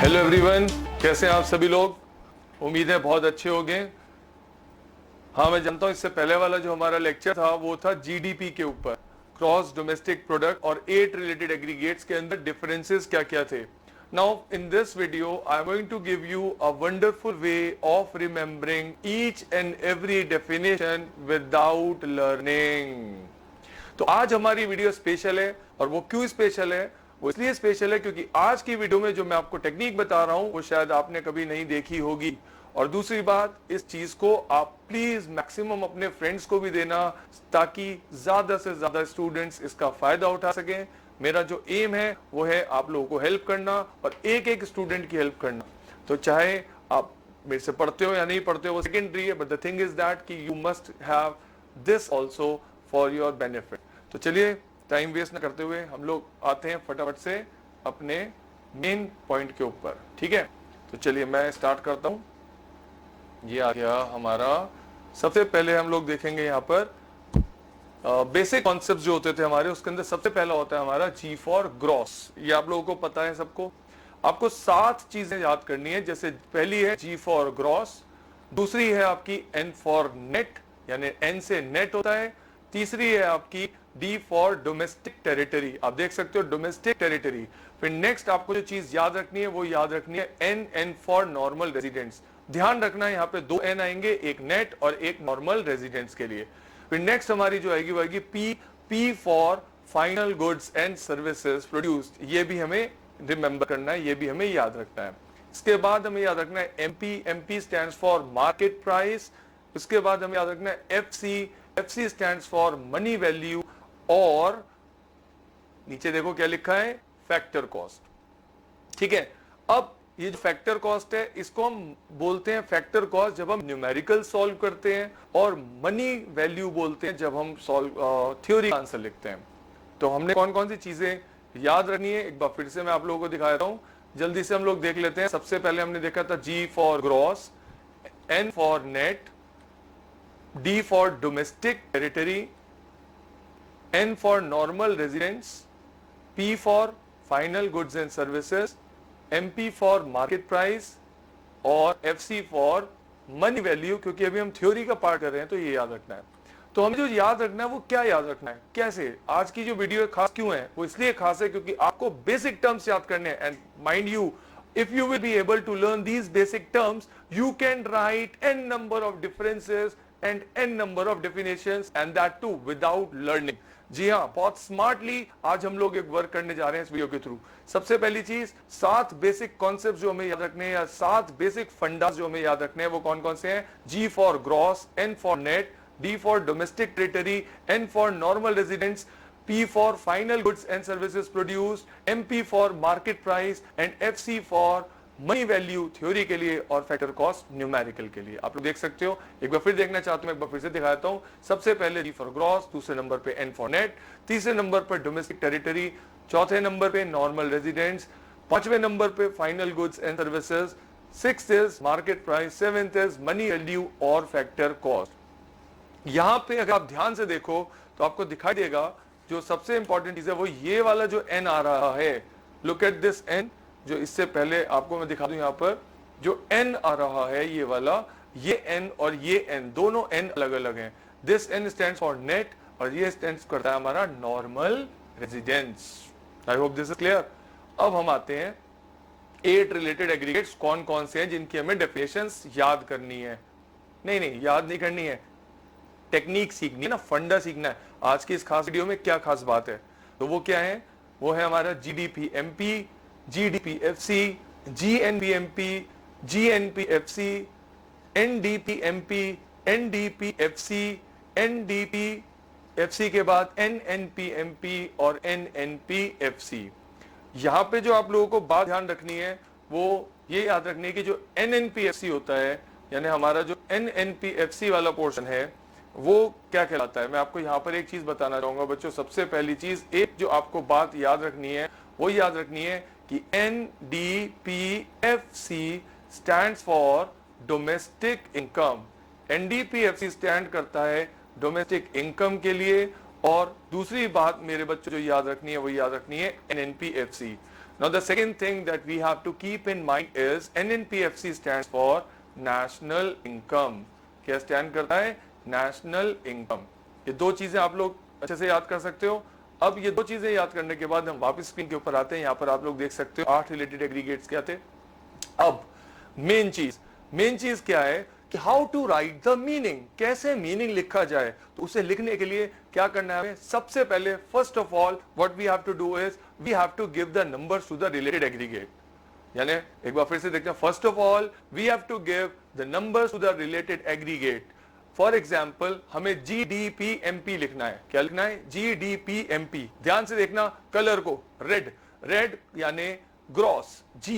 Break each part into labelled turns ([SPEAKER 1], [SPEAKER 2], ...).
[SPEAKER 1] Hello everyone, कैसे हैं आप सभी लोग। उम्मीद है बहुत अच्छे होंगे। हाँ, मैं जानता हूँ इससे पहले वाला जो हमारा लेक्चर था वो था जीडीपी के ऊपर, क्रॉस डोमेस्टिक प्रोडक्ट और 8 रिलेटेड एग्रीगेट्स के अंदर डिफरेंसेस क्या क्या थे। Now in this video I am going to give you a wonderful way of remembering each and every definition without learning. तो आज हमारी वीडियो स्पेशल है, और वो क्यों स्पेशल है? वो इसलिए स्पेशल है क्योंकि आज की वीडियो में जो मैं आपको टेक्निक बता रहा हूं वो शायद आपने कभी नहीं देखी होगी। और दूसरी बात, इस चीज को आप प्लीज मैक्सिमम अपने फ्रेंड्स को भी देना, ताकि ज्यादा से ज्यादा स्टूडेंट्स इसका फायदा उठा सकें। मेरा जो एम है वो है आप लोगों को हेल्प करना और एक एक स्टूडेंट की हेल्प करना। तो चाहे आप मेरे से पढ़ते हो या नहीं पढ़ते हो वो सेकेंडरी है, but the thing is that कि you must have this also for your benefit. तो चलिए टाइम वेस्ट न करते हुए हम लोग आते हैं फटाफट से अपने मेन पॉइंट के ऊपर, ठीक है। तो चलिए मैं स्टार्ट करता हूं। ये आ गया हमारा। सबसे पहले हम लोग देखेंगे यहाँ पर बेसिक कॉन्सेप्ट जो होते थे हमारे, उसके अंदर सबसे पहला होता है हमारा जी फॉर ग्रॉस। ये आप लोगों को पता है सबको। आपको 7 चीजें याद करनी है। जैसे पहली है जी फॉर ग्रॉस, दूसरी है आपकी एन फॉर नेट, यानी एन से नेट होता है। तीसरी है आपकी डी फॉर डोमेस्टिक टेरिटरी, आप देख सकते हो डोमेस्टिक टेरिटरी। फिर नेक्स्ट आपको जो चीज याद रखनी है वो याद रखनी है N, N for normal residents. ध्यान रखना है यहाँ पे 2 एन आएंगे, एक नेट और एक नॉर्मल रेजिडेंट्स के लिए। फिर नेक्स्ट हमारी जो आएगी वो आएगी P, P for final goods and services produced. ये भी हमें रिमेंबर करना है, ये भी हमें याद रखना है। इसके बाद हमें याद रखना है MP, MP stands for market price. इसके बाद हमें याद रखना है FC, FC stands for money value. और नीचे देखो क्या लिखा है, फैक्टर कॉस्ट, ठीक है। अब ये जो फैक्टर कॉस्ट है इसको हम बोलते हैं फैक्टर कॉस्ट जब हम न्यूमेरिकल सॉल्व करते हैं, और मनी वैल्यू बोलते हैं जब हम सॉल्व थ्योरी का आंसर लिखते हैं। तो हमने कौन कौन सी चीजें याद रखनी है एक बार फिर से मैं आप लोगों को दिखा देता हूं। जल्दी से हम लोग देख लेते हैं। सबसे पहले हमने देखा था G for gross, N for net, D for domestic territory, N for normal residents, P for final goods and services, MP for market price और FC for money value। क्योंकि अभी हम थ्योरी का पार्ट कर रहे हैं तो ये याद रखना है। तो हमें जो याद रखना है वो क्या याद रखना है, कैसे। आज की जो वीडियो खास क्यों है, वो इसलिए खास है क्योंकि आपको बेसिक टर्म्स याद करने हैं। And mind you, if you will be able to learn these basic terms, you can write n number of differences and n number of definitions, and that too without learning। जी हाँ, बहुत smartly आज हम लोग एक work करने जा रहे हैं इस वीडियो के थ्रू। सबसे पहली चीज, 7 बेसिक कॉन्सेप्ट जो हमें याद रखने हैं, या 7 बेसिक फंडास जो हमें याद रखने हैं, वो कौन कौन से हैं। G for gross, N for net, D for domestic territory, N for normal residents, P for final goods and services produced, MP for market price and FC for money value theory के लिए, और factor cost numerical के लिए। आप लोग देख सकते हो। एक बार फिर देखना चाहता हूं, एक बार फिर से दिखाता हूं। सबसे पहले जी फॉर ग्रॉस, दूसरे नंबर पे एन फॉर नेट, तीसरे नंबर पर डोमेस्टिक टेरिटरी, चौथे नंबर पे नॉर्मल रेजिडेंट्स, पांचवें नंबर पे final goods and services, sixth is market price, seventh is money value और फैक्टर कॉस्ट। यहां पे अगर आप ध्यान से देखो तो आपको दिखाई देगा जो सबसे इंपॉर्टेंट चीज है वो ये वाला जो एन आ रहा है। लुक एट दिस एन, जो इससे पहले आपको मैं दिखा दूं। यहां पर जो एन आ रहा है ये वाला, ये एन और ये एन, दोनों एन अलग अलग हैं। This N stands for net और ये स्टैंड्स करता है हमारा normal residents. I hope this is clear. अब हम आते हैं 8 रिलेटेड एग्रीगेट्स कौन कौन से हैं जिनकी हमें डेफिनेशंस याद करनी है। नहीं, याद नहीं करनी है, टेक्निक सीखनी है ना, फंडा सीखना है। आज की इस खास वीडियो में क्या खास बात है, तो वो क्या है, वो है हमारा GDP MP, GDP FC, GNP MP, GNP FC, NDP MP, NDP FC, NDP FC के बाद एनएनपी एमपी और एनएनपी एफसी। यहां पे जो आप लोगों को बात ध्यान रखनी है वो ये याद रखनी है कि जो एनएनपी एफसी होता है, यानी हमारा जो एनएनपी एफसी वाला पोर्शन है वो क्या कहलाता है। मैं आपको यहाँ पर एक चीज बताना चाहूंगा बच्चों। सबसे पहली चीज, एक जो आपको बात याद रखनी है वो याद रखनी है कि NDPFC stands for domestic income. NDPFC stand करता है डोमेस्टिक इनकम के लिए। और दूसरी बात मेरे बच्चों जो याद रखनी है वो याद रखनी है NNPFC। Now the second thing that we have to keep in mind is NNPFC stands for National Income. क्या स्टैंड करता है? National income. ये दो चीजें आप लोग अच्छे से याद कर सकते हो। अब ये दो चीजें याद करने के बाद हम वापस स्क्रीन के ऊपर आते हैं। यहाँ पर आप लोग देख सकते हो 8 रिलेटेड एग्रीगेट्स क्या थे। अब मेन चीज क्या है कि how to write the meaning, कैसे मीनिंग लिखा जाए। तो उसे लिखने के लिए क्या करना है? सबसे पहले first of all what we have to do is we have to give the numbers to the related aggregate. यानी एक बार फिर से देखते हैं, first of all we have to give the numbers to the related aggregate. For example हमें GDPMP लिखना है। क्या लिखना है? GDPMP। ध्यान से देखना कलर को, रेड यानी ग्रॉस, G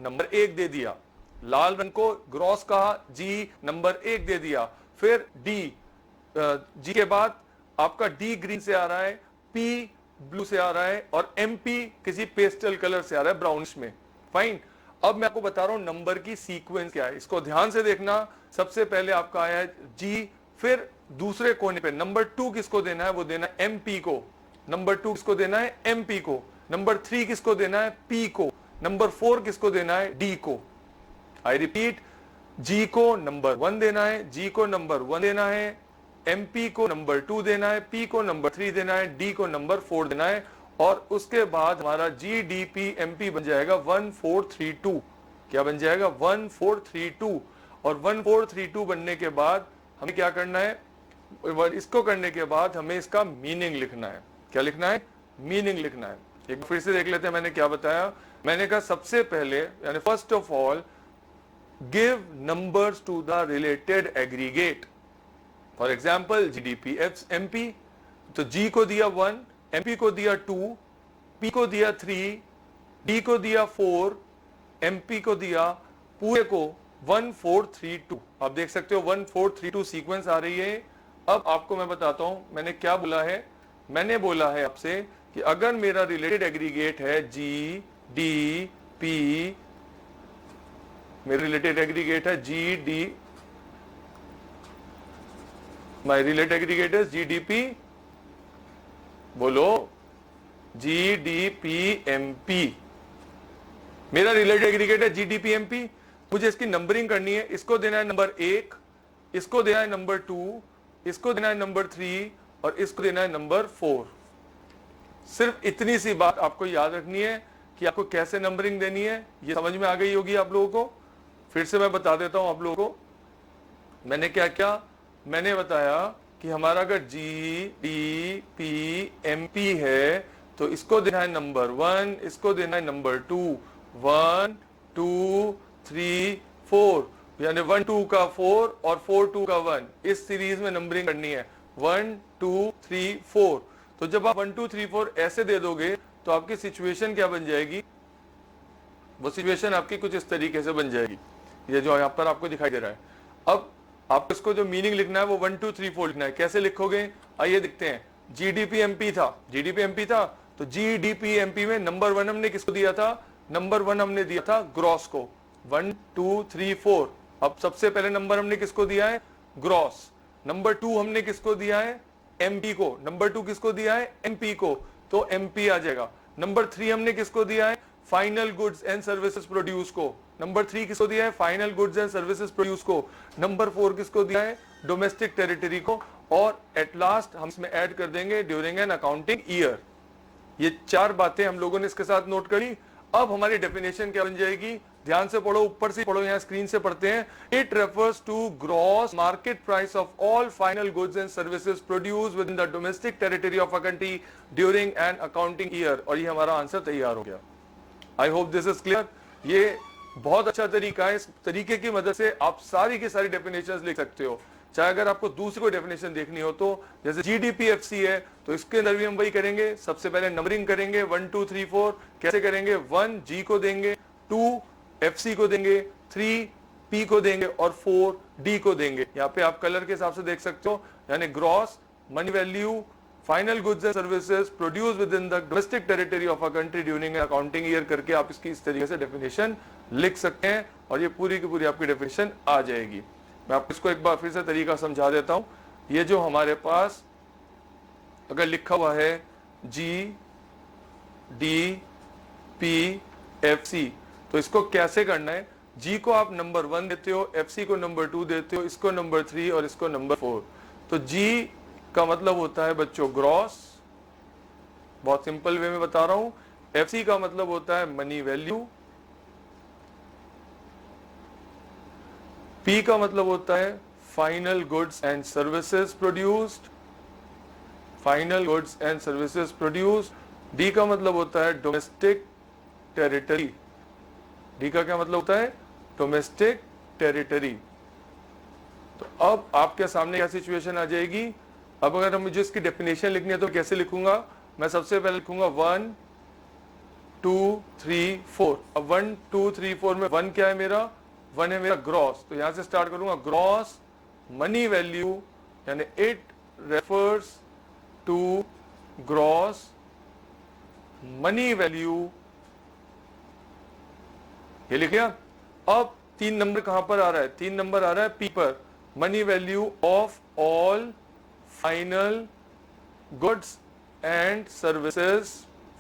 [SPEAKER 1] नंबर 1 दे दिया। लाल रंग को ग्रॉस कहा, G नंबर 1 दे दिया। फिर G के बाद आपका D ग्रीन से आ रहा है, P ब्लू से आ रहा है और MP किसी पेस्टल कलर से आ रहा है, ब्राउनिश में। फाइन। अब मैं आपको बता रहा हूं नंबर की सीक्वेंस क्या है, इसको ध्यान से देखना। सबसे पहले आपका आया है G, फिर दूसरे कोने पे नंबर 2 किसको देना है? वो देना है MP को। नंबर 2 किसको देना है? MP को। नंबर 3 किसको देना है? P को। नंबर 4 किसको देना है? D को। आई रिपीट, G को नंबर 1 देना है, G को नंबर 1 देना है, MP को नंबर 2 देना है, P को नंबर 3 देना है, D को नंबर 4 देना है। और उसके बाद हमारा GDPMP बन जाएगा 1432। क्या बन जाएगा? 1432। और 1432 बनने के बाद हमें क्या करना है? इसको करने के बाद हमें इसका मीनिंग लिखना है। क्या लिखना है? मीनिंग लिखना है। एक फिर से देख लेते हैं मैंने क्या बताया। मैंने कहा सबसे पहले यानी first of all give numbers to the related aggregate. For example GDPMP, तो G को दिया 1, MP को दिया 2, P को दिया 3, D को दिया 4, MP को दिया पूरे को 1432। आप देख सकते हो 1432 सीक्वेंस आ रही है। अब आपको मैं बताता हूं मैंने क्या बोला है। मैंने बोला है आपसे कि अगर मेरा रिलेटेड एग्रीगेट है GDP, मेरा रिलेटेड एग्रीगेट है माय रिलेटेड एग्रीगेट है GDP, बोलो GDPMP। मेरा रिलेटेड एग्रीगेट है GDPMP। मुझे इसकी नंबरिंग करनी है। इसको देना है नंबर 1, इसको देना है नंबर 2, इसको देना है नंबर 3 और इसको देना है नंबर 4। सिर्फ इतनी सी बात आपको याद रखनी है कि आपको कैसे नंबरिंग देनी है। ये समझ में आ गई होगी आप लोगों को। फिर से मैं बता देता हूं आप लोगों को। मैंने क्या क्या मैंने बताया कि हमारा अगर GDPMP है तो इसको देना है नंबर 1, इसको देना है नंबर 2, 1 2 3 4, यानी 1 2 का 4 और 4 2 का 1। इस सीरीज में नंबरिंग करनी है 1 2 3 4। तो जब आप 1 2 3 4 ऐसे दे दोगे तो आपकी सिचुएशन क्या बन जाएगी? वो सिचुएशन आपकी कुछ इस तरीके से बन जाएगी, ये जो यहाँ पर आपको दिखाई दे रहा है। अब आपको इसको जो मीनिंग लिखना है वो 1 2 3 4 लिखना है। कैसे लिखोगे आइए देखते हैं। GDPMP था तो GDPMP में नंबर 1 हमने किसको दिया था? नंबर 1 हमने दिया था ग्रॉस को, 1 2 3 4। अब सबसे पहले नंबर हमने किसको दिया है? ग्रॉस। नंबर 2 हमने किसको दिया है? MP को। नंबर 2 किसको दिया है? MP को, तो MP आ जाएगा। नंबर 3 हमने किसको दिया है? Final goods and services produce को। नंबर 3 किसको दिया है? Final goods and services produce को। नंबर 4 किसको दिया है? डोमेस्टिक टेरिटरी को। और एट लास्ट हम इसमें ऐड कर देंगे ड्यूरिंग एन अकाउंटिंग ईयर। ये 4 बातें हम लोगों ने इसके साथ नोट करी। अब हमारी डेफिनेशन क्या बन जाएगी? ध्यान से पढ़ो, ऊपर से पढ़ो, यहाँ स्क्रीन से पढ़ते हैं। It refers to gross market price of all final goods and services produce within the domestic territory of a country during an accounting year. और ये हमारा आंसर तैयार हो गया। I hope this is clear. ये बहुत अच्छा तरीका है। इस तरीके की मदद से आप सारी की सारी डेफिनेशंस लिख सकते हो। चाहे अगर आपको दूसरी कोई डेफिनेशन देखनी हो तो, जैसे GDPFC है तो इसके अंदर भी हम वही करेंगे। सबसे पहले नंबरिंग करेंगे 1 2 3 4। कैसे करेंगे? 1 G को देंगे, 2 FC को देंगे, 3 P को देंगे और 4 D को देंगे। यहाँ पे आप कलर के हिसाब से देख सकते हो, यानी gross, money value, final goods and services produce within the domestic territory of a country during accounting year करके आप इसकी इस तरीके से डेफिनेशन लिख सकते हैं और ये पूरी की पूरी आपकी डेफिनेशन आ जाएगी। मैं आपको इसको एक बार फिर से तरीका समझा देता हूं। ये जो हमारे पास अगर लिखा हुआ है GDPMP पी एफ सी। तो इसको कैसे करना है, जी को आप नंबर 1 देते हो, एफ सी को नंबर 2 देते हो, इसको नंबर 3 और इसको नंबर 4। तो जी का मतलब होता है बच्चों ग्रॉस, बहुत सिंपल वे में बता रहा हूं। एफ सी का मतलब होता है मनी वैल्यू, पी का मतलब होता है final goods and services produced, final goods and services produced. D का मतलब होता है डोमेस्टिक टेरिटरी, डी का क्या मतलब होता है, डोमेस्टिक टेरिटरी। तो अब आपके सामने क्या सिचुएशन आ जाएगी, अब अगर मुझे इसकी डेफिनेशन लिखनी है तो कैसे लिखूंगा, मैं सबसे पहले लिखूंगा 1 2 3 4। अब 1 2 3 4 में 1 क्या है मेरा, 1 है मेरा ग्रॉस, तो यहां से स्टार्ट करूंगा ग्रॉस मनी वैल्यू, यानी it refers to gross money value, ये लिख लिया। अब 3 नंबर कहां पर आ रहा है, 3 नंबर आ रहा है पी पर, money value of all final goods and services,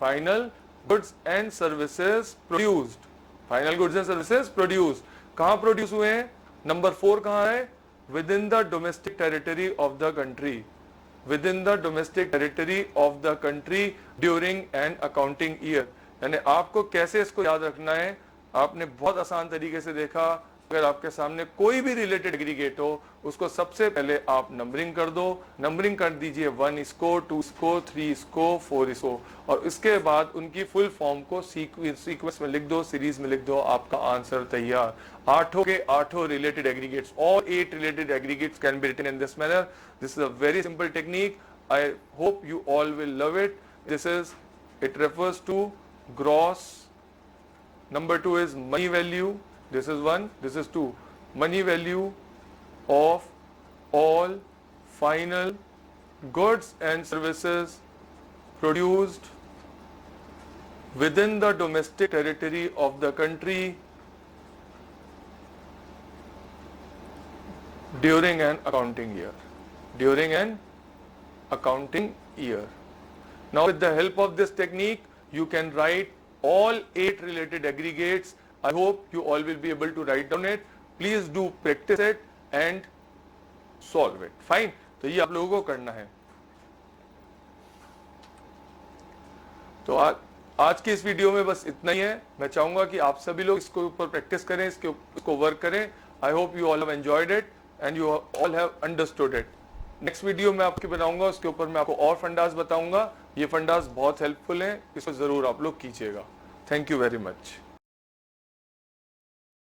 [SPEAKER 1] final goods and services produced, final goods and services produced. कहां प्रोड्यूस हुए हैं, नंबर 4 कहां है, with in the domestic territory of the country, with in the domestic territory of the country during an accounting year. यानी आपको कैसे इसको याद रखना है, आपने बहुत आसान तरीके से देखा, अगर आपके सामने कोई भी रिलेटेड एग्रीगेट हो उसको सबसे पहले आप नंबरिंग कर दो, नंबरिंग कर दीजिए 1 इसको, 2 इसको, 3 इसको, 4 इसको, और इसके बाद उनकी फुल फॉर्म को सीक्वेंस में लिख दो, सीरीज में लिख दो, आपका आंसर तैयार। 8 के 8 related aggregates, all 8 related aggregates can be written in this manner. This is a very simple technique, I hope you all will love it. This is, it refers to gross, number 2 is money value, this is 1, this is 2, money value of all final goods and services produced within the domestic territory of the country during an accounting year, during an accounting year. Now with the help of this technique you can write all 8 related aggregates. I hope you all will be able to write down it. Please do practice it and solve it. Fine. तो ये आप लोगों को करना है। तो आज की इस वीडियो में बस इतना ही है। मैं चाहूंगा कि आप सभी लोग इसको ऊपर प्रैक्टिस करें, इसको वर्क करें। आई hope you all have enjoyed it and you all have understood it. Next video में आपके बनाऊंगा, उसके ऊपर मैं आपको और फंडास बताऊंगा। ये फंडास बहुत हेल्पफुल हैं, इसको जरूर आप लोग कीजिएगा। Thank you very much.